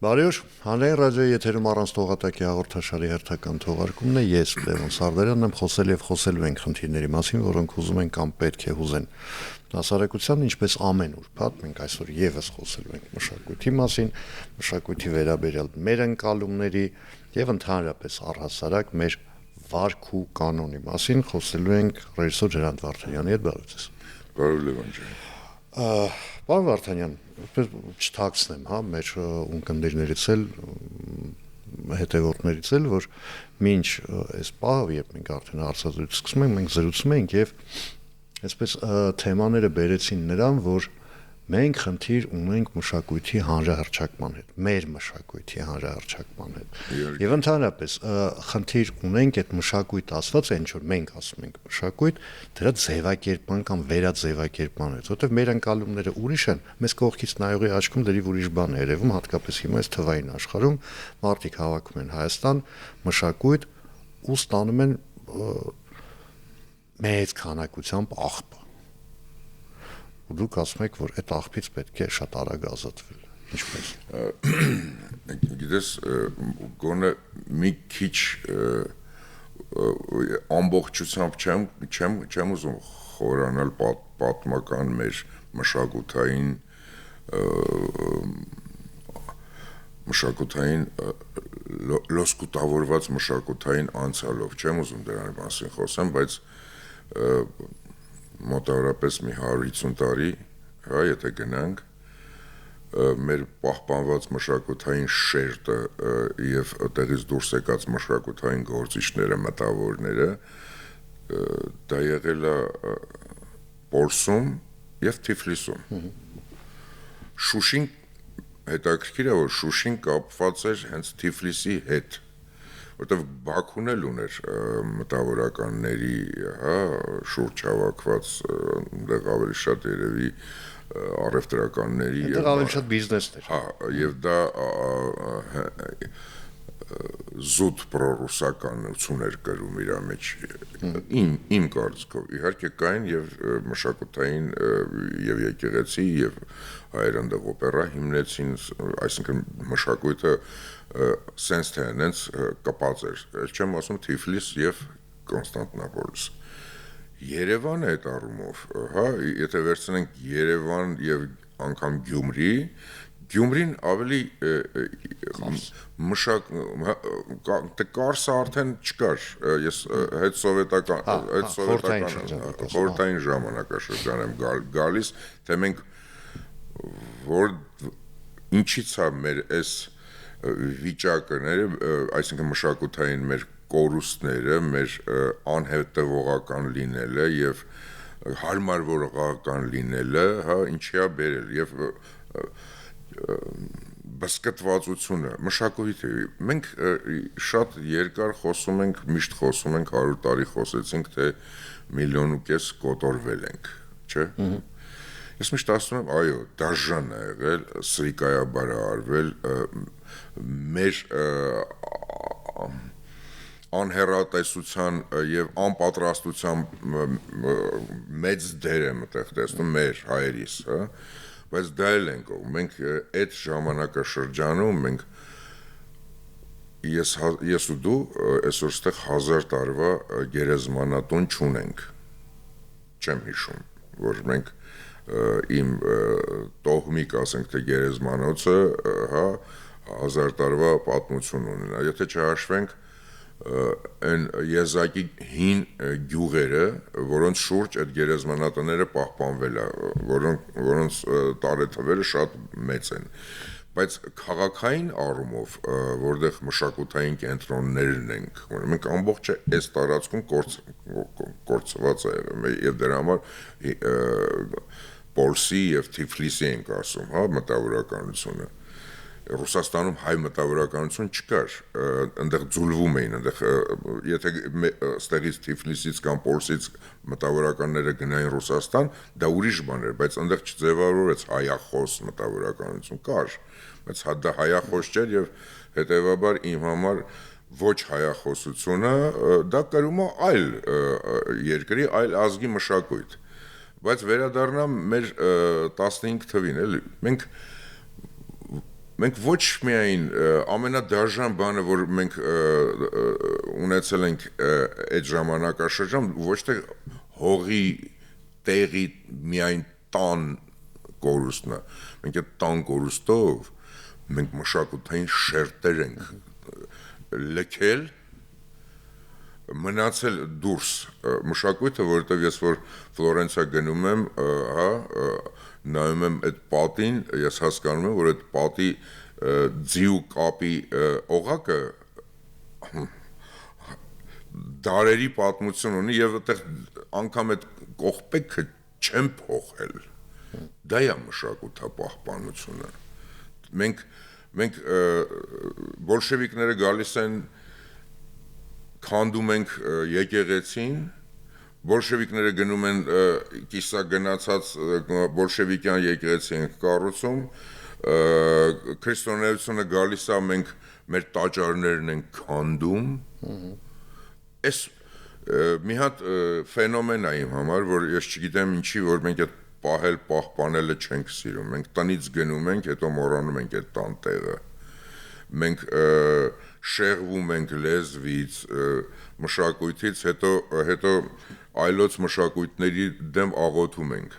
Բարի օր, հանրային ռադիոյի եթերում առանց թողատակի հաղորդաշարի հերթական թողարկումն է, ես Լևոն Սարդարյանն եմ, խոսել եւ խոսելու ենք խնդիրների մասին, որոնք ուզում են կամ պետք է հուզեն հասարակության, ինչպես ամեն ուրբաթ մենք այսօր եւս խոսելու ենք մշակույթի մասին, մշակույթի վերաբերյալ մեր ընկալումների եւ ընդհանրապես առհասարակ մեր վարք ու կանոնի մասին խոսելու ենք ռեժիսոր Ջրանտ Վարդանյանի հետ, բարև ձեզ։ Բարև Լևոն ջան։ Պարոն Վարդանյան, չթաքցնեմ, հա, մեր ունկնդիրներից էլ հետևորդներից էլ, որ մինչ այս պահը, երբ մենք արդեն հարցազրույց սկսում ենք, մենք զրուցում ենք եւ այսպես թեմաները բերեցին նրան, որ մենք խնդիր ունենք մշակույթի հանրահռչակման հետ, մեր մշակույթի հանրահռչակման հետ։ Եվ ընդհանրապես խնդիր ունենք այդ մշակույթ ասված, այն որ մենք ասում ենք մշակույթ, դրա ձևակերպման կամ վերաձևակերպման հետ, որովհետև մեր ընկալումները ուրիշ են, մեզ կողքից նայողի աչքում դեռ ուրիշ բան է երևում, հատկապես հիմա այս թվային աշխարհում մարդիկ հավաքում են Հայաստան, մշակույթ ու ստանում են մեծ քանակությամբ աղբ։ Դուք ասում եք, որ այդ աղբից պետք է շատ արագ ազատվել։ Ինչպես։ Գիտես, գոնե մի քիչ ամբողջությամբ չեմ ուզում խորանալ պատմական մեր մշակութային լոսկուտավորված մշակութային անցյալով չեմ ուզում դրան մասին խոսեմ, բայց մոտավորապես մի 150 տարի, հա, եթե գնանք, մեր պահպանված մշակութային շերտը եւ տեղից դուրս եկած մշակութային գործիչները, մտավորները դա եղել է Պոլսում եւ Թիֆլիսում։ Շուշին հետաքրքիր է, որ Շուշին կապված էր հենց Թիֆլիսի հետ, որտեղ Բաքուն էլ ուներ մտավորականների, հա, շուրջ հավաքված, այնտեղ ավելի շատ երևի առևտրականների եւ ավելի շատ բիզնեսներ։ Հա, եւ դա զուտ պրոռուսականություն էր կրում իր մեջ իմ կարծիքով։ Իհարկե կային եւ մշակութային եւ եկեղեցի եւ հայեր այնտեղ օպերա հիմնեցին, այսինքն մշակույթը sense թե այնց կապած էր։ Չեմ ասում Թիֆլիս եւ Կոնստանտինոպոլ։ Երևանը այդ առումով, հա, եթե վերցնենք Երևան եւ անգամ Գյումրին ավելի Կարսը արդեն չկար, ես հետ խորհրդային ժամանակաշրջան եմ գալիս, թե մենք որ ինչից է մեր այս վիճակը, այսինքն մշակութային մեր կորուստները, մեր անհետևողական լինելը եւ հարմարվողական լինելը, հա, ինչի է բերել եւ բսկտվածությունը, մշակույթը, մենք շատ երկար խոսում ենք, միշտ խոսում ենք 100 տարի խոսեցինք, թե 1.5 միլիոն կոտորվել ենք, չէ՞։ Ես միշտ ասում եմ, այո, դաժան է եղել, սրիկայաբար է արվել, մեր անհեռատեսության եւ անպատրաստության մեծ դեր եմ այդտեղ տեսնում մեր հայերիս, հա, բայց դա էլ ենք ով, մենք այդ ժամանակաշրջանում մենք ես ու դու այսօր ստեղ 1000 տարվա գերեզմանատուն չունենք, չեմ հիշում, որ մենք իմ տոհմիկ ասենք թե գերեզմանոցը, հա, 1000 տարվա պատմություն ունենա, եթե չհաշվենք այն եզակի հին գյուղերը, որոնց շուրջ այդ գերեզմանատները պահպանվել է, որոնց տարեթվերը շատ մեծ են, բայց քաղաքային առումով, որտեղ մշակութային կենտրոններն ենք, մենք ամբողջը այս տարածքում կորցված է եւ դրա համար Պոլսի եւ Թիֆլիսի ենք ասում, հա, մտավորականությունը։ Ռուսաստանում հայ մտավորականություն չկար, այնտեղ ձուլվում էին, այնտեղ եթե ստեղից Թիֆլիսից կամ Պոլսից մտավորականները գնային Ռուսաստան, դա ուրիշ բան էր, բայց այնտեղ չձևավորվեց հայախոս մտավորականություն կար, բայց դա հայախոս չէր եւ հետեւաբար իմ համար ոչ հայախոսությունը դա կրում է այլ երկրի, այլ ազգի մշակույթ, բայց վերադառնամ մեր 15 թվին, էլի, մենք ոչ միայն ամենադաժան բանը, որ մենք ունեցել ենք այդ ժամանակաշրջան, ոչ թե հողի տեղի միայն տան կորուստն է, մենք այդ տան կորուստով մենք մշակութային շերտեր ենք լքել, մնացել դուրս մշակույթը, որովհետև ես որ Ֆլորենցիա գնում եմ, հա, նայում եմ այդ պատին, ես հասկանում եմ, որ այդ պատի ձիու կապի օղակը դարերի պատմություն ունի եւ այդտեղ անգամ այդ կողպեքը չեն փոխել։ Դա է մշակութապահպանությունը։ Մենք բոլշևիկները գալիս են քանդում ենք եկեղեցին, բոլշևիկները գնում են կիսագնացած բոլշևիկյան եկեղեցի ենք կառուցում, քրիստոնեությունը գալիս է, մենք մեր տաճարներն ենք քանդում։ Այս մի հատ ֆենոմեն է իմ համար, որ ես չգիտեմ ինչի, որ մենք այդ պահպանելը չենք սիրում։ Մենք տնից գնում ենք, հետո մոռանում ենք այդ տան տեղը։ Մենք շեղվում ենք լեզվից, մշակույթից, հետո այլոց մշակույթների դեմ աղոթում ենք։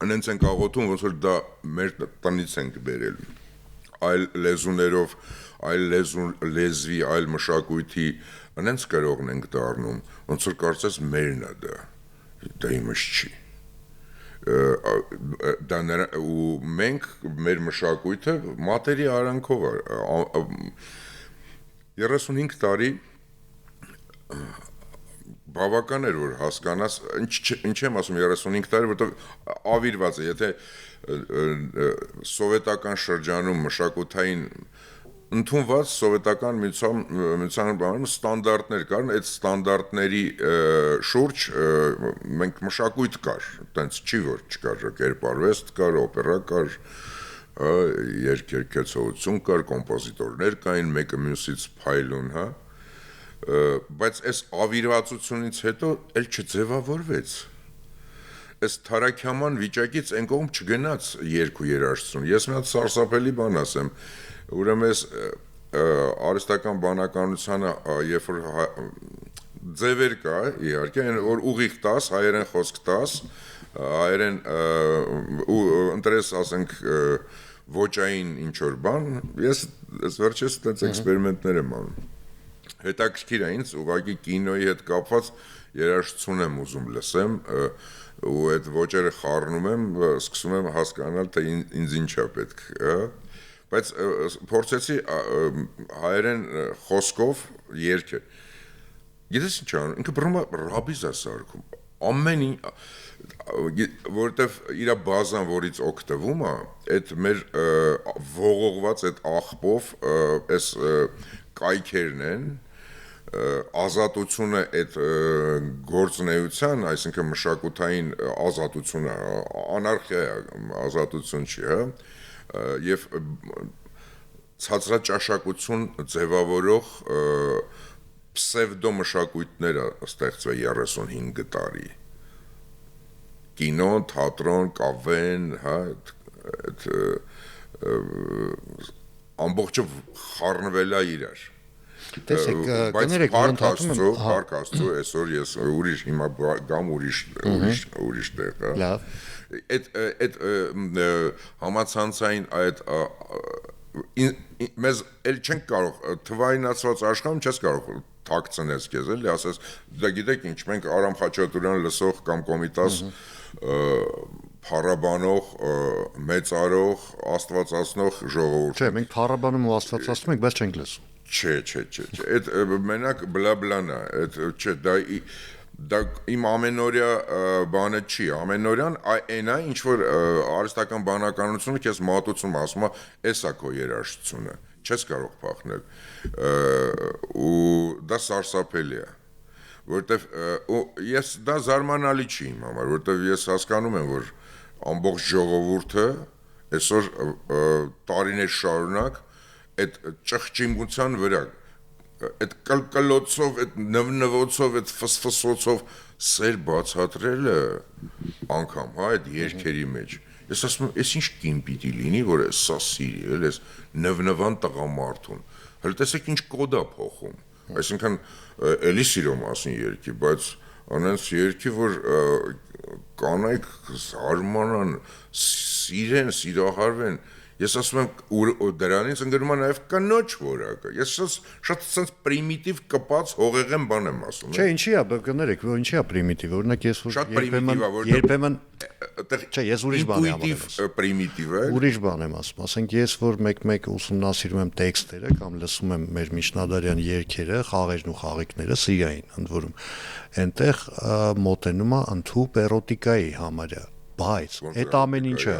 Անենց ենք աղոթում, ոնց որ դա մեր տնից ենք բերել։ Այլ լեզուներով, այլ լեզվի, այլ մշակույթի անենց կրողն ենք դառնում, ոնց որ կարծես մերն է դա իմս չի։ Ու մենք մեր մշակույթը մատերի արանքով 35 տարի բավական էր որ հասկանաս ինչ եմ ասում 35 տարի որտեղ ավիրված է եթե սովետական շրջանում մշակութային ընդունված սովետական միության բանում ստանդարտներ կար, այդ ստանդարտների շուրջ մենք մշակույթ կար, տենց չի որ չկար, կերպարվեստ կար, օպերա կար, երգերքեցողություն կար, կոմպոզիտորներ կային, մեկը մյուսից փայլուն, հա, բայց այս ավիրվածությունից հետո էլ չձևավորվեց։ Այս թարաքյաման վիճակից այն կողմ չգնաց երկու երաժշտություն։ Ես մի հատ սարսափելի բան ասեմ, ուրեմն ես արհեստական բանականությանը երբ որ ձևեր կա, իհարկե, որ ուղիղ 10, հայերեն խոսք 10, հայերեն ու ընտրես ասենք ոճային ինչ որ բան, ես վերջերս այդպես էքսպերիմենտներ եմ անում։ Հետաքրքիր է ինձ ուղղակի կինոյի հետ կապված երաժշտություն եմ ուզում լսեմ ու այդ ոճերը խառնում եմ, սկսում եմ հասկանալ թե ինձ ինչ է պետք, բայց փորձեցի հայերեն խոսքով երգը։ Գիտես ինչ անում, ինքը բռնում է ռաբիզ է սարքում, ամեն ինչ, որովհետև իր բազան, որից օգտվում է, այդ մեր ողողված այդ աղբով, այս կայքերն են, ազատությունը այդ գործունեության, այսինքն մշակութային ազատությունը, անարխիա ազատություն չի, հա, եւ ցածրաճաշակություն ձևավորող պսևդո մշակույթները ստեղծվել 35 տարի։ Կինո, թատրոն, կավեն, հա, ամբողջը խառնվել է իրար։ Տեսեք, կներեք, Փառք Աստծո, այսօր ես ուրիշ հիմա գամ ուրիշ տեղ, հա։ Լավ։ Այդ համացանցային այդ մեզ էլ չենք կարող թվայինացված աշխարհում չես կարող թաքցնես քեզ, էլի, ասես, դա գիտեք ինչ, մենք Արամ Խաչատուրյան լսող կամ Կոմիտաս փառաբանող, մեծարող, աստվածացնող ժողովուրդ։ Չէ, մենք փառաբանում ու աստվածացնում ենք, բայց չենք լսում։ Չէ, այդ մենակ բլաբլան է, այդ չէ, դա իմ ամենօրյա բանը չի, ամենօրյան այն է, ինչ որ արհեստական բանականությունը քեզ մատուցում ասում է, էսա քո երաժշտությունը, չես կարող փախնել, ու դա սարսափելի է, որովհետև ես դա զարմանալի չի իմ համար, որովհետև ես հասկանում եմ, որ ամբողջ ժողովուրդը այսօր տարիներ շարունակ այդ ճղճիմության վրա, այդ կլկլոցով, այդ նվնվոցով, այդ ֆսֆսոցով սեր բացատրելը անգամ, հա, այդ երգերի մեջ, Ես ասում եմ, «Էս ինչ կին պիտի լինի, որ սա սիրի, էս նվնվան տղամարդուն»։ Հələ տեսեք ինչ կոդ է փոխում։ Այսինքն էլի սիրո մասին երգի, բայց անենց երգի, որ կանայք զարմանան, սիրեն, սիրահարվեն։ Ես ասում եմ դրանից ընկնում է նաև կնոջ որակը։ Ես շատ sense պրիմիտիվ կպած հողեղեն բան եմ ասում։ Չէ, ինչի է, կներեք, որ ինչի է պրիմիտիվ, օրինակ ես Շատ պրիմիտիվ է, որ երբեմն չէ, ես ուրիշ բան եմ ասում։ Պրիմիտիվ է։ Ուրիշ բան եմ ասում, ասենք ես որ մեկ ուսումնասիրում եմ տեքստերը կամ լսում եմ մեր միջնադարյան երգերը, խաղերն ու խաղիկները սիրային, ընդ որում այնտեղ մոտենում է ընդհուպ էրոտիկայի համարյա, բայց այդ ամեն ինչը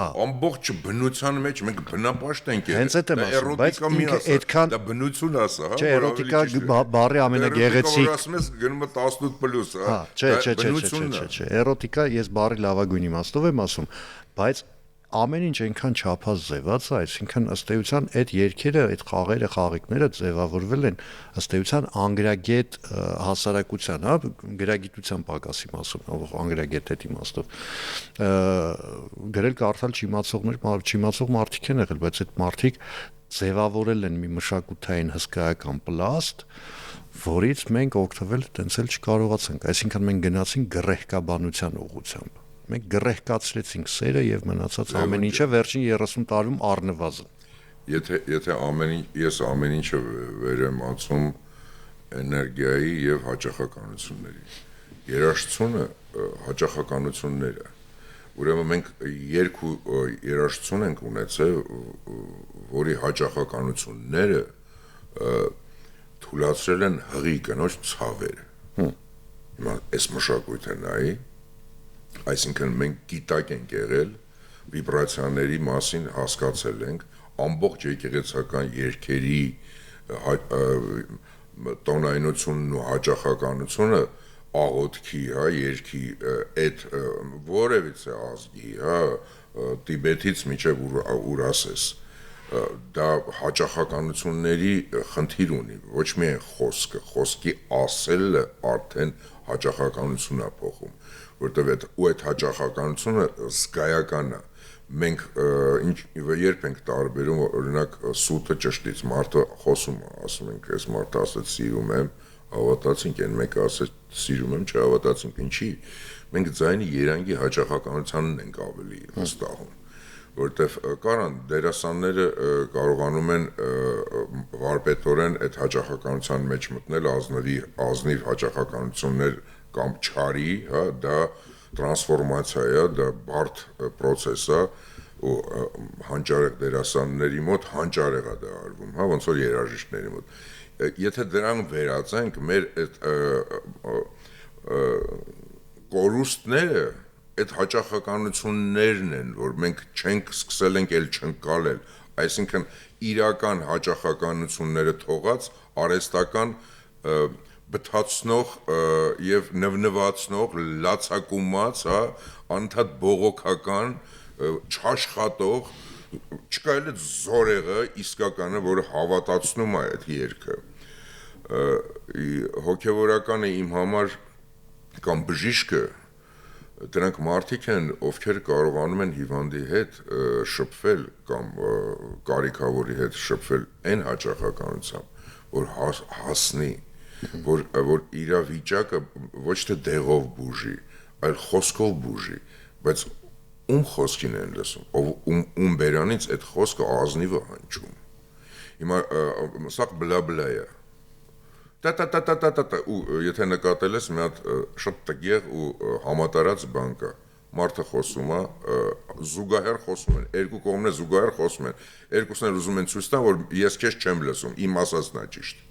ամբողջ բնության մեջ մենք բնապաշտ ենք եղել։ Հենց այդ եմ ասում, բայց ինքը այդքան դա բնություն ասա, հա։ Չէ, էրոտիկա բառի ամենագեղեցիկ ասում ես գնում է 18+, հա։ Չէ, էրոտիկա ես բառի լավագույն իմաստով եմ ասում, բայց ամեն ինչ այնքան չափազեված է, այսինքն ըստ էության այդ երգերը, այդ խաղերը, խաղիկները ձևավորվել են ըստ էության անգրագետ հասարակության, հա, գրագիտության պակասի մասով, անգրագետ այդ իմաստով գրել կարդալ չիմացող մարդիկ են եղել, բայց այդ մարդիկ ձևավորել են մի մշակութային հսկայական պլաստ, որից մենք օգտվել տենց էլ չկարողացանք, այսինքն մենք գնացինք գռեհկաբանության ուղղությամբ։ Մենք գռեհկացրեցինք սերը եւ մնացած ամեն ինչը վերջին 30 տարում առնվազն։ Եթե ես ամեն ինչը վեր եմ ածում էներգիայի եւ հաճախականությունների։ Երաժշտությունը հաճախականություններ է։ Ուրեմն մենք երկու երաժշտություն ենք ունեցել, որի հաճախականությունները թույլատրել են հղի կնոջ ցավերը։ Հիմա այս մշակույթը նայի, այսինքն մենք գիտակ ենք եղել, վիբրացիաների մասին հասկացել ենք, ամբողջ եկեղեցական երգերի տոնայնությունն ու հաճախականությունը աղոթքի, հա, երգի այդ որևիցե ազգի, հա, Տիբետից մինչև Ուրասես, դա հաճախականությունների խնդիր ունի, ոչ միայն խոսքի ասելը արդեն հաճախականություն է փոխում, որտեղ այդ հաճախականությունը զգայական է։ Մենք երբ ենք տարբերում, օրինակ սուտը ճշտից, մարդը խոսում է, ասում ենք, այս մարդը ասեց սիրում եմ, հավատացինք, այն մեկը ասեց սիրում եմ, չհավատացինք, ինչի։ Մենք ձայնի երանգի հաճախականությանն ենք ավելի վստահում, որտեվ կարան դերասանները կարողանում են վարպետորեն այդ հաճախականության մեջ մտնել ազնիվ հաճախականություններ կամ չարի, հա, դա տրանսֆորմացիա է, դա բարդ պրոցես է, ու հանճարեղ դերասանների մոտ հանճարեղ է դա արվում, հա, ոնց որ երաժիշտների մոտ։ Եթե դրան վերածենք, մեր այդ կորուստները այդ հաճախականություններն են, որ մենք չենք սկսել ենք էլ չընկալել, այսինքն իրական հաճախականությունները թողած արհեստական բթացնող եւ նվնվացնող լացակումած, հա, անընդհատ բողոքական, չաշխատող, չկա էլ այդ զորեղը իսկականը, որը հավատացնում է այդ երգը։ Հոգեվորականը իմ համար կամ բժիշկը դրանք մարդիկ են, ովքեր կարողանում են հիվանդի հետ շփվել կամ կարիքավորի հետ շփվել այն հաճախականությամբ, որ հասնի, որ իր վիճակը ոչ թե դեղով բուժի, այլ խոսքով բուժի, բայց ում խոսքին են լսում, ում բերանից այդ խոսքը ազնիվը հնչում։ Հիմա սա բլա է։ Տա-տա-տա-տա-տա-տա, ու եթե նկատել ես մի հատ շատ տգեղ ու համատարած բան կա, մարդը խոսում է, զուգահեռ խոսում են, երկու կողմն է զուգահեռ խոսում են, երկուսն էլ ուզում են ցույց տան, որ ես քեզ չեմ լսում, իմ ասածն է ճիշտ։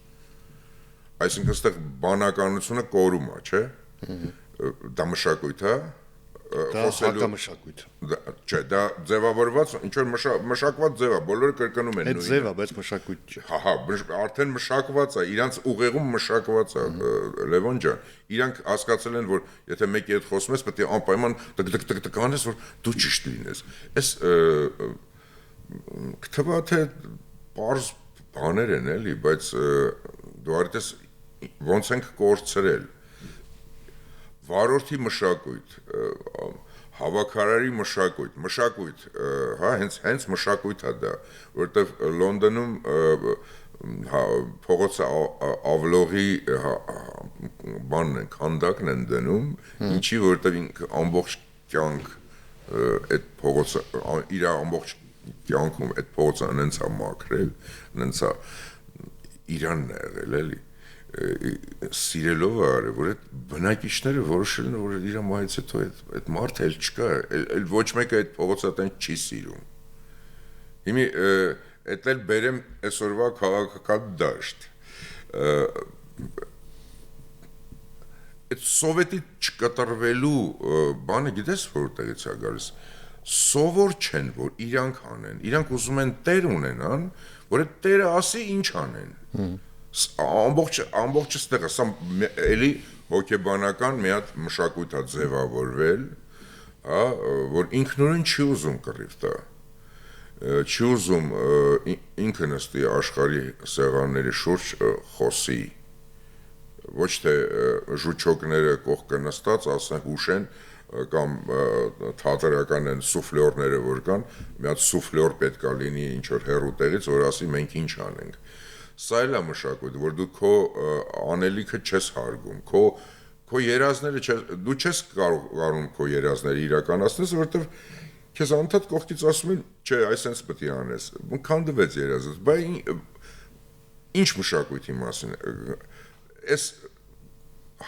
Այսինքն այստեղ բանականությունը կորում է, չէ՞։ Դա մշակույթ է, դա հակամշակույթ։ Չէ, դա ձևավորված, ինչ որ մշակված ձև է, բոլորը կրկնում են նույնը։ Այդ ձև է, բայց մշակույթ չէ։ Հա, արդեն մշակված է, իրանց ուղեղում մշակված է, Լևոն ջան։ Իրանք հասկացել են, որ եթե մեկի հետ խոսում ես, պետք է անպայման տկ-տկ-տկ անես, որ դու ճիշտ լինես։ Այս կթվա թե պարզ բաներ են էլի, բայց դու արդես ոնց ենք կորցրել վարորդի մշակույթ, հավաքարարի մշակույթ, հա, հենց մշակույթ է դա, որտեվ Լոնդոնում փողոցը ավլողի բանն են, քանդակն են դնում, ինչի որտեվ ինքը ամբողջ կյանք այդ փողոցը իր ամբողջ կյանքում այդ փողոցը անենց է մաքրել, անենց է Իրանն է եղել էլի սիրելով արել, որ այդ բնակիչները որոշել են, որ իր մահից հետո այդ մարդը էլ չկա, էլ ոչ մեկը այդ փողոցը այդպես չի սիրում։ Հիմի այդ էլ բերեմ այսօրվա քաղաքական դաշտ։ Այդ սովետի չկատարվելու բանը գիտես որտեղից է գալիս։ Սովոր չեն, որ իրանք անեն, իրանք ուզում են տեր ունենան, որ այդ տերը ասի ինչ անեն։ Ամբողջ ստեղը, սա էլի հոգեբանական մի հատ մշակույթ է ձևավորվել, որ ինքնուրույն չի ուզում կռիվ տա, չի ուզում ինքը նստի աշխարհի սեղանների շուրջ խոսի, ոչ թե ժուչոկները կողքը նստած ասեն հուշեն կամ թատերական են սուֆլյորները որ կան, մի հատ սուֆլյոր պետք է լինի ինչ որ հեռու տեղից, որ ասի մենք ինչ անենք։ Սա էլ է մշակույթ, որ դու քո անելիքը չես հարգում, քո երազները դու չես կարողանում քո երազները իրականացնես, որովհետև քեզ անդադ կողքից ասում են, չէ, այսպես պետք է անես։ Քանդվեց երազս, բայց ինչ մշակույթի մասին։ Այս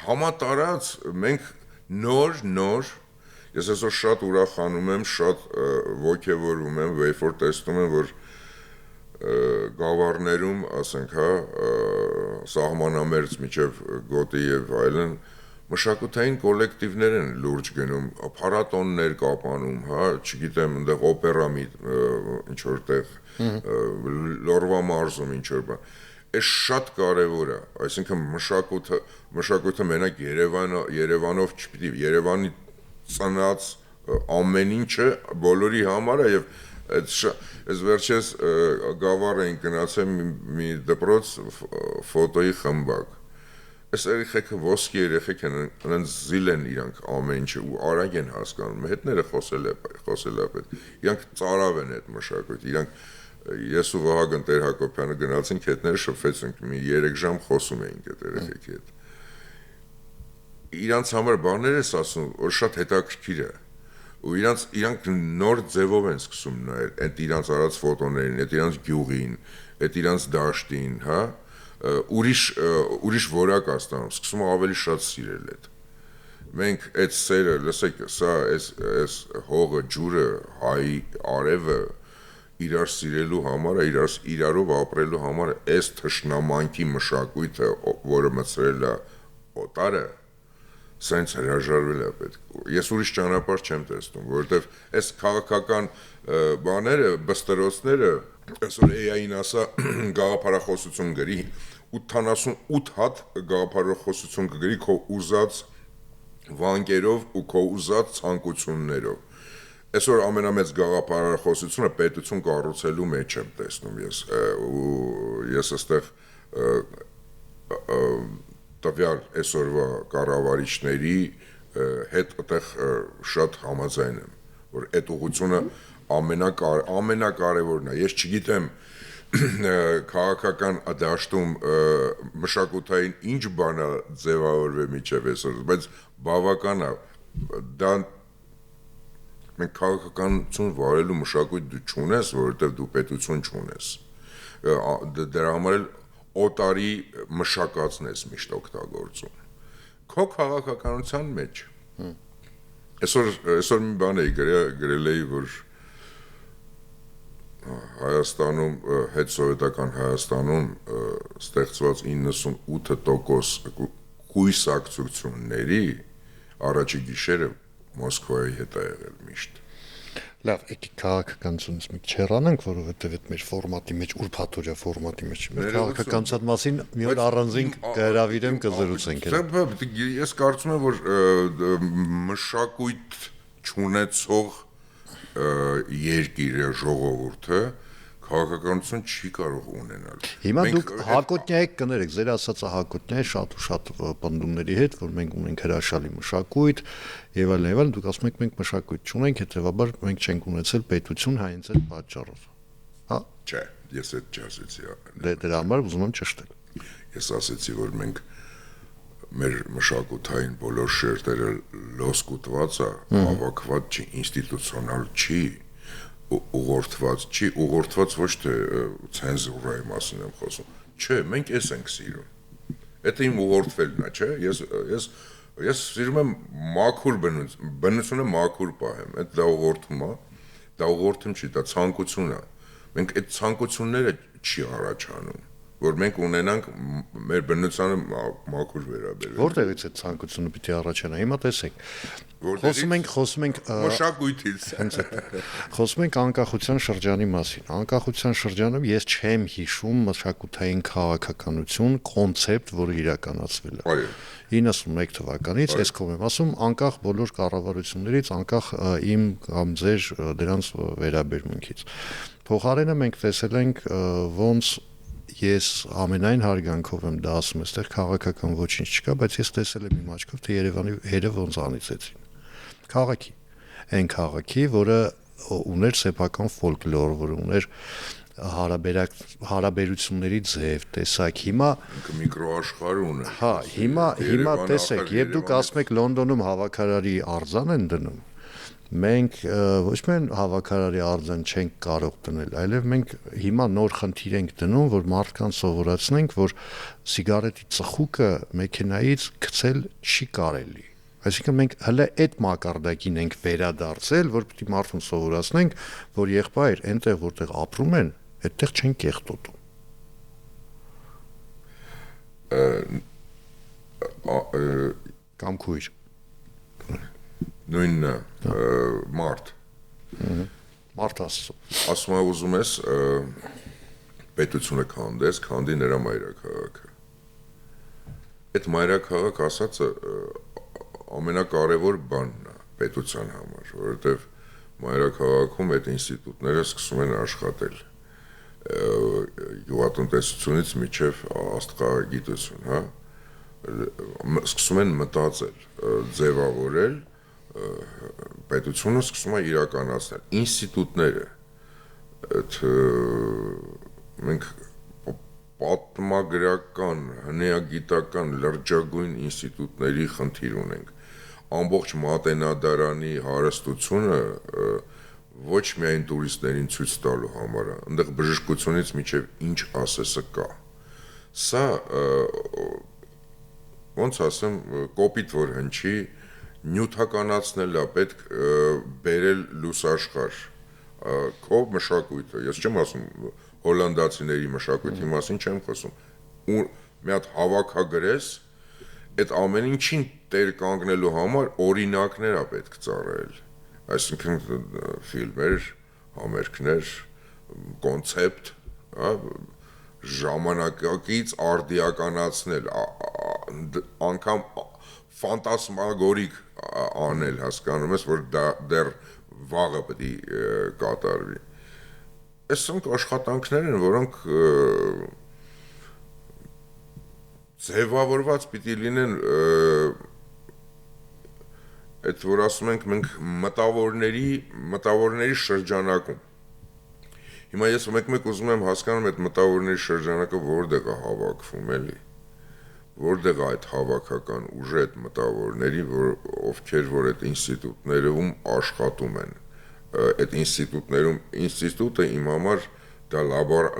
համատարած մենք նոր ես այսօր շատ ուրախանում եմ, շատ ոգևորվում եմ, երբ որ տեսնում եմ, որ գավառներում, ասենք, հա, սահմանամերձ միջև գոտի եւ այլն մշակութային կոլեկտիվներ են լուրջ գնում, փառատոններ կապանում, հա, չգիտեմ, այնտեղ օպերա ինչ որտեղ Լորվա մարզում ինչ որ բան։ Այս շատ կարևոր է, այսինքն մշակույթը մենակ Երևանով չպիտի, Երևանի ծնած ամեն ինչը բոլորի համար է եւ այս վերջերս գավառ էին գնացել մի դպրոց ֆոտոյի խմբակ։ Այս երեխեքը ոսկի երեխեք են, նրանց զիլ են իրանք ամեն ինչը ու արագ են հասկանում, հետները խոսել է պետք։ Իրանք ծարավ են այդ մշակույթ, իրանք ես ու Վահագն Տեր-Հակոբյանը գնացինք հետները շփվեցինք, մի 3 ժամ խոսում էինք այդ երեխեքի հետ։ Իրանց համար բաներ ես ասում, որ շատ հետաքրքիր է։ Ու իրանք նոր ձևով են սկսում նայել այդ իրանց արած ֆոտոներին, այդ իրանց գյուղին, այդ իրանց դաշտին, հա, ուրիշ որակ աստանում, սկսում ավելի շատ սիրել այդ։ Մենք այդ սերը, լսեք, սա այս հողը, ջուրը, հայ արևը իրար սիրելու համար, իրարով ապրելու համար այս թշնամանքի մշակույթը, որը մցրել է օտարը, սենց հրաժարվել է պետք։ Ես ուրիշ ճանապարհ չեմ տեսնում, որովհետև այս քաղաքական բաները, բստրոցները, այսօր AI-ին ասա գաղափարախոսություն գրի, 88 հատ գաղափարախոսություն կգրի քո ուզած վանկերով ու քո ուզած ցանկություններով։ Այսօր ամենամեծ գաղափարախոսությունը պետություն կառուցելու մեջ եմ տեսնում ես այստեղ տվյալ այսօրվա կառավարիչների հետ այդտեղ շատ համաձայն եմ, որ այդ ուղղությունը ամենակարևորն է։ Ես չգիտեմ քաղաքական դաշտում մշակութային ինչ բան է ձևավորվել միջև այսօր, բայց բավական է դա մենք քաղաքականություն վարելու մշակույթ դու չունես, որովհետև դու պետություն չունես։ Դրա համար էլ օտարի մշակածն ես միշտ օգտագործում։ Քո քաղաքականության մեջ։ Այսօր մի բան էի գրել էի, որ Հայաստանում, հետսովետական Հայաստանում ստեղծված 98% կույսակցությունների առաջի գիշերը Մոսկվայի հետ է եղել միշտ։ Լավ, եկի քաղաքականությունից մենք չհեռանանք, որովհետև այդ մեր ֆորմատի մեջ, ուրփաթորյա ֆորմատի մեջ մեր քաղաքականության մասին մի օր առանձին կհրավիրեմ կզրուցենք։ Ես կարծում եմ, որ մշակույթ չունեցող երկիրը ժողովուրդը քաղաքականություն չի կարող ունենալ։ Հիմա դուք հակոտնյա եք կներեք, ձեր ասածը հակոտնյա է շատ ու շատ պնդումների հետ, որ մենք ունենք հրաշալի մշակույթ եւ այլն, դուք ասում եք մենք մշակույթ չունենք, հետեւաբար մենք չենք ունեցել պետություն հայինց այդ պատճառով։ Հա? Չէ, ես այդ չասեցի։ Դրա համար ուզում եմ ճշտել։ Ես ասեցի, որ մենք մեր մշակութային բոլոր շերտերը լոսկուտված է, հավաքված չի, ինստիտուցիոնալ չի, ուղղորդված ոչ թե ցենզուրայի մասին եմ խոսում։ Չէ, մենք էս ենք սիրում։ Դա իմ ուղղորդվելն է, չէ։ Ես սիրում եմ մաքուր բնությունը մաքուր պահեմ։ Դա ուղղորդում է, դա ուղղորդում չի, դա ցանկություն է։ Մենք այդ ցանկությունները չի առաջանում, որ մենք ունենանք մեր բնությանը մաքուր վերաբերել։ Որտեղից է ցանկությունը պիտի առաջանա։ Հիմա տեսեք։ Խոսում ենք մշակույթից։ Խոսում ենք անկախության շրջանի մասին։ Անկախության շրջանում ես չեմ հիշում մշակութային քաղաքականություն կոնցեպտ, որը իրականացվել է։ Այո։ 91 թվականից, այս կողմ եմ ասում, անկախ բոլոր կառավարություններից, անկախ իմ կամ ձեր դրանց վերաբերմունքից։ Փոխարենը մենք տեսել ենք ոնց ես ամենայն հարգանքով եմ դա ասում, այստեղ քաղաքական ոչինչ չկա, բայց ես տեսել եմ իմ աչքով, թե Երևանի հերը ոնց անիծեցին։ Քաղաքի, այն քաղաքի, որը ուներ սեփական ֆոլկլոր, որը ուներ հարաբերությունների ձև, տեսակ, հիմա միկրոաշխարհ ունի։ Հա, հիմա տեսեք, երբ դուք ասում եք Լոնդոնում հավաքարարի արձան են դնում, մենք ոչ միայն հավաքարարի արձան չենք կարող դնել, այլև մենք հիմա նոր խնդիր ենք դնում, որ մարդկանց սովորացնենք, որ սիգարետի ծխուկը մեքենայից գցել չի կարելի։ Այսինքն մենք հələ այդ մակարդակին ենք վերադարձել, որ պիտի մարդուն սովորացնենք, որ եղբայր, այնտեղ որտեղ ապրում են, այդտեղ չեն կեղտոտում։ Կամ քույր։ Նույնը մարդ։ Մարդ ասում։ Ասում եմ ուզում ես պետությունը քանդես, քանդի նրա մայրաքաղաքը։ Այդ մայրաքաղաք ասածը ամենակարևոր բանն է պետության համար, որովհետև մայրաքաղաքում այդ ինստիտուտները սկսում են աշխատել։ Գյուղատնտեսությունից մինչև աստղագիտություն, հա, սկսում են մտածել, ձևավորել, պետությունը սկսում է իրականացնել ինստիտուտները, այդ մենք պատմագրական, հնագիտական լրջագույն ինստիտուտների խնդիր ունենք, ամբողջ մատենադարանի հարստությունը ոչ միայն տուրիստներին ցույց տալու համար, այնտեղ բժշկությունից մինչև ինչ ասեսը կա։ Սա ոնց ասեմ, կոպիտ որ հնչի, նյութականացնել է պետք բերել լուսաշխար քո մշակույթը։ Ես չեմ ասում հոլանդացիների մշակույթի մասին չեմ խոսում։ Ու մի հատ հավաքագրես, այդ ամեն ինչին տեր կանգնելու համար օրինակներ է պետք ծառայել։ Այսինքն ֆիլմեր, համերգներ, կոնցեպտ, ժամանակակից արդիականացնել, անգամ ֆանտասմագորիկ անել, հասկանում ես, որ դա դեռ վաղը պետք է կատարվի։ Այսինքն աշխատանքներ են, որոնք ձևավորված պիտի լինեն այդ որ ասում ենք մենք մտավորների շրջանակում։ Հիմա ես մեկ ուզում եմ հասկանում այդ մտավորների շրջանակը որտեղ է հավաքվում, էլի։ Որտեղ է այդ հավաքական ուժը այդ մտավորների, ովքեր որ այդ ինստիտուտներում աշխատում են։ Այդ ինստիտուտներում ինստիտուտը իմ համար դա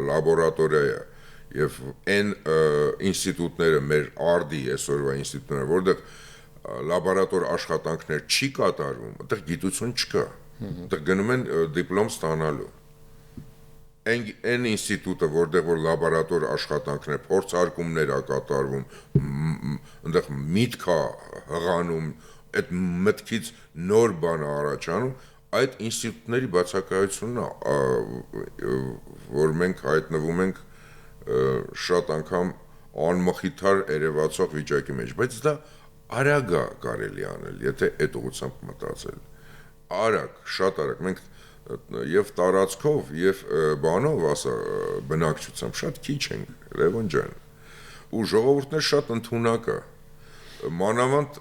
լաբորատորիա է եւ այն ինստիտուտները մեր արդի այսօրվա ինստիտուտները, որտեղ լաբորատոր աշխատանքներ չի կատարվում, այդտեղ գիտություն չկա։ Այդտեղ գնում են դիպլոմ ստանալու։ Այն ինստիտուտը, որտեղ որ լաբորատոր աշխատանքներ, փորձարկումներ է կատարվում, այնտեղ միտք է հղանում, այդ մտքից նոր բան է առաջանում, այդ ինստիտուտների բացակայությունն է, որ մենք հայտնվում ենք շատ անգամ անմխիթար երևացող վիճակի մեջ, բայց դա արագ է կարելի անել, եթե այդ ուղղությամբ մտածել։ Արագ, շատ արագ, մենք եւ տարածքով եւ բանով ասա բնակչությամբ շատ քիչ են Լևոն ջան ու ժողովուրդն շատ ընդունակ է մանավանդ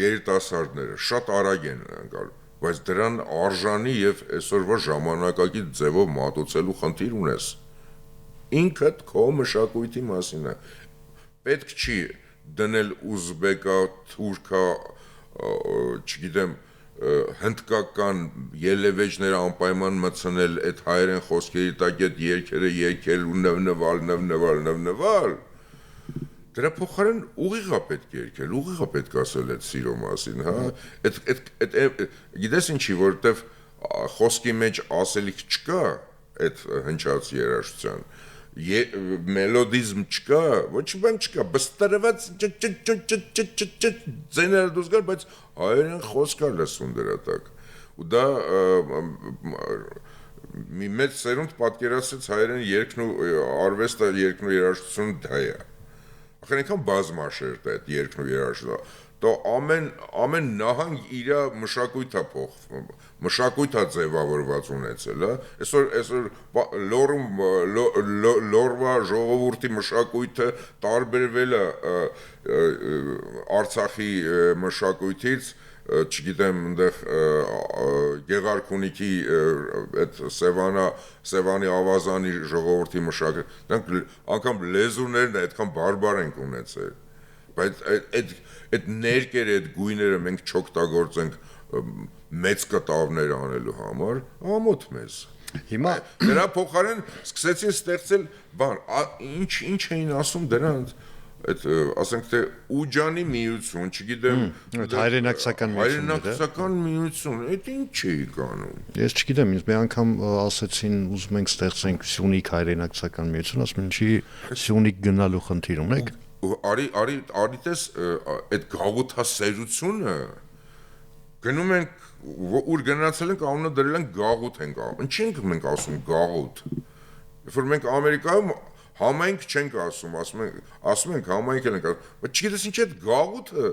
երիտասարդները շատ արագ են անցալու բայց դրան արժանի եւ այսօրվա ժամանակակից ձևով մատուցելու խնդիր ունես ինքդ քո մշակույթի մասին է պետք չի դնել ուզբեկա թուրքա չգիտեմ հնդկական ելևեջները անպայման մտցնել այդ հայերեն խոսքերի տակ այդ երգերը եկել ու նվնվալ դրա փոխարեն ուղիղ է պետք երկել ուղիղ է պետք ասել այդ սիրո մասին հա այդ գիտես ինչի որովհետև խոսքի մեջ ասելիք չկա այդ հնչած երաժշտության մելոդիզմ չկա ոչ բան չկա բստրված ձեները դուրս գալ բայց հայերեն խոսք է լսում դրա տակ ու դա մի մեծ սերունդ պատկերացրեց հայերեն երգն ու արվեստը երգն ու երաժշտությունը դա է ախր այնքան բազմաշերտ է այդ երգն ու երաժշտությունը то ամեն նահանգ իր մշակույթը փոխվում մշակույթը ձևավորված ունեցել է այսօր լորվա ժողովրդի մշակույթը տարբերվել է Արցախի մշակույթից չգիտեմ այնտեղ Գեղարքունիքի այդ Սևանի ավազանի ժողովրդի մշակույթ դրանք անգամ լեզուներն այդքան բարբար են ունեցել բայց այդ ներկերը այդ գույները մենք չօգտագործենք մեծ կտավներ անելու համար ամոթ մեզ հիմա դրա փոխարեն սկսեցին ստեղծել բան ինչ էին ասում դրանց այդ ասենք թե ուջանի միություն չգիտեմ հայրենակցական միություն այդ ինչ էի կանում ես չգիտեմ ինձ մի անգամ ասեցին ուզում ենք ստեղծենք Սյունիք հայրենակցական միություն ասում են չի Սյունիք գնալու խնդիր ունեք արի տես այդ գաղութասերությունը գնում ենք ուր գնացել ենք անունը դրել ենք գաղութ ենք ինչի ենք մենք ասում գաղութ որ մենք Ամերիկայում համայնք չենք ասում ենք համայնք ենք բայց չգիտես ինչ է այդ գաղութը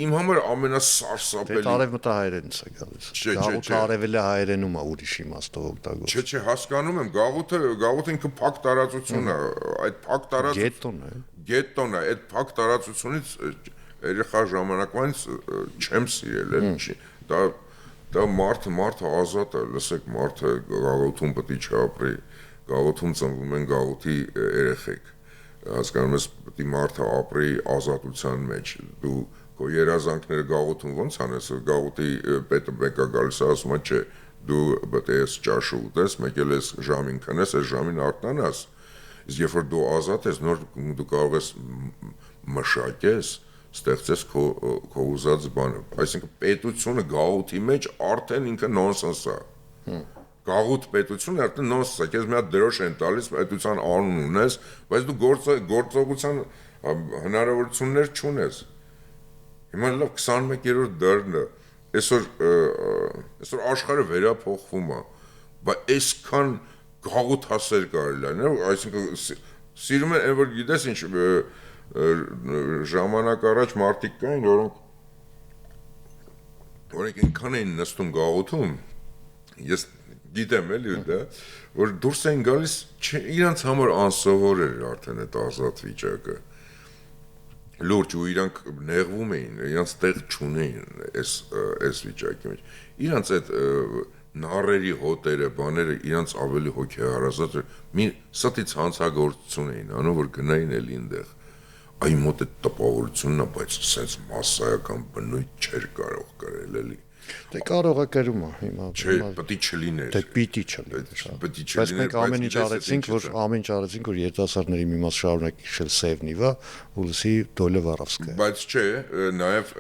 իմ համար ամենասարսափելի արևմտահայերենից է գալիս գաղութը արևելը հայերենում է ուրիշ իմաստով օգտագործում չէ հասկանում եմ գաղութը ինքը փակ տարածություն է այդ փակ տարածություն գետտոն է այդ փակ տարածությունից երեխա ժամանակվանից չեմ սիրել էլի դա մարդը ազատ է լսեք մարդը գաղութում պետք է չապրի գաղութում ծնվում են գաղութի երեխեք հասկանում ես պետք է մարդը ապրի ազատության մեջ դու քո երազանքները գաղութում ոնց անես գաղութի պետը մեկը գալիս է ասում է չէ դու պետք է ես ճաշը ուտես մեկ էլ ես ժամին քնես այս ժամին արթնանաս իսկ երբ որ դու ազատ ես նոր դու կարող ես մշակես ստեղծես քո ուզած բանը այսինքն պետությունը գաղութի մեջ արդեն ինքը նոնսենս է գաղութ պետությունը արդեն նոնսենս է քեզ մի հատ դրոշ են տալիս պետության անուն ունես բայց դու գործողության հնարավորություններ չունես հիմա լավ 21-րդ դարն է այսօր աշխարհը վերափոխվում է բայց այսքան գաղութ հասեր կարելի է այսինքն սիրում են որ գիտես ինչ ժամանակ առաջ մարդիկ կային որոնք այնքան էին նստում գաղութում ես գիտեմ էլի դա որ դուրս են գալիս իրանց համար անսովոր էր արդեն այդ ազատ վիճակը լուրջ ու իրանք նեղվում էին իրանց տեղ չունեին այս վիճակի մեջ իրանց այդ նարերի հոտերը բաները իրանց ավելի հոգեհարազատ մի ստի ցանցագործություն էին անում որ գնային էլի այնտեղ այ մոտ է տպավորությունն է բայց sense massայական բնույթ չէր կարող կրել էլի դե կարող է կրում է հիմա չէ պետք է չլիներ դե պիտի չլիներ բայց մենք ամեն ինչ արեցինք որ երիտասարդների մի մաս շարունակ իշխել Սևնիվա ու լսի Դոլը Վարավսկայա բայց չէ նաև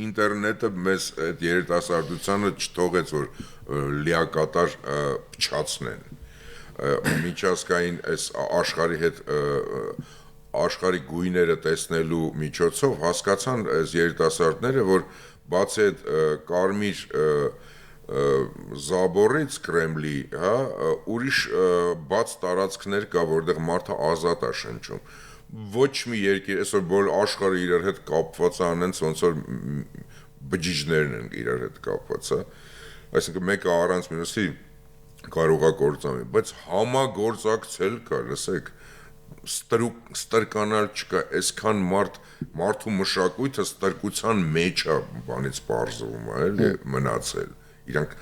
ինտերնետը մեզ այդ երիտասարդությանը չթողեց որ լիակատար փչացնեն միջազգային այս աշխարհի հետ աշխարհի գույները տեսնելու միջոցով հասկացան այս երիտասարդները որ բացի այդ կարմիր զաբորից Կրեմլի, հա, ուրիշ բաց տարածքներ կա, որտեղ մարդը ազատ է շնչում։ Ոչ մի երկիր, այսօր բոլոր աշխարհը իրար հետ կապված է, անենց ոնց որ բջիջներն են իրար հետ կապված, հա։ Այսինքն մեկը առանց մյուսի կարող է գործանի, բայց համագործակցել կա, լսեք, ստրկանալ չկա, այսքան մարդու մշակույթը ստրկության մեջ է բանից պարզվում, էլի մնացել։ Իրանք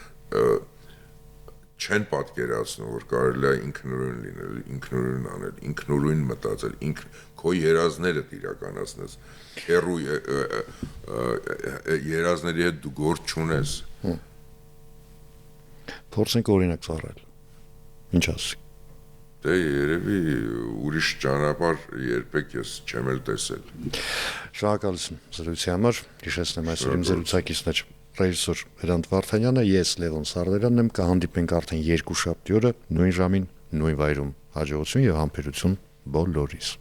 չեն պատկերացնում, որ կարելի է ինքնուրույն լինել, ինքնուրույն անել, ինքնուրույն մտածել, քո երազները իրականացնես, հեռու երազների հետ դու գործ չունես։ Փորձենք օրինակ ծառայել։ Ինչ ասի։ Դե երևի ուրիշ ճանապարհ երբեք ես չեմ էլ տեսել։ Շնորհակալություն զրույցի համար։ Հիշեցնեմ այսօր իմ զրուցակիցներ ռեժիսոր Հրանտ Վարդանյանը, ես Լևոն Սարդարյանն եմ, կհանդիպենք արդեն երկուշաբթի օրը նույն ժամին, նույն վայրում։ Հաջողություն եւ համբերություն բոլորիս։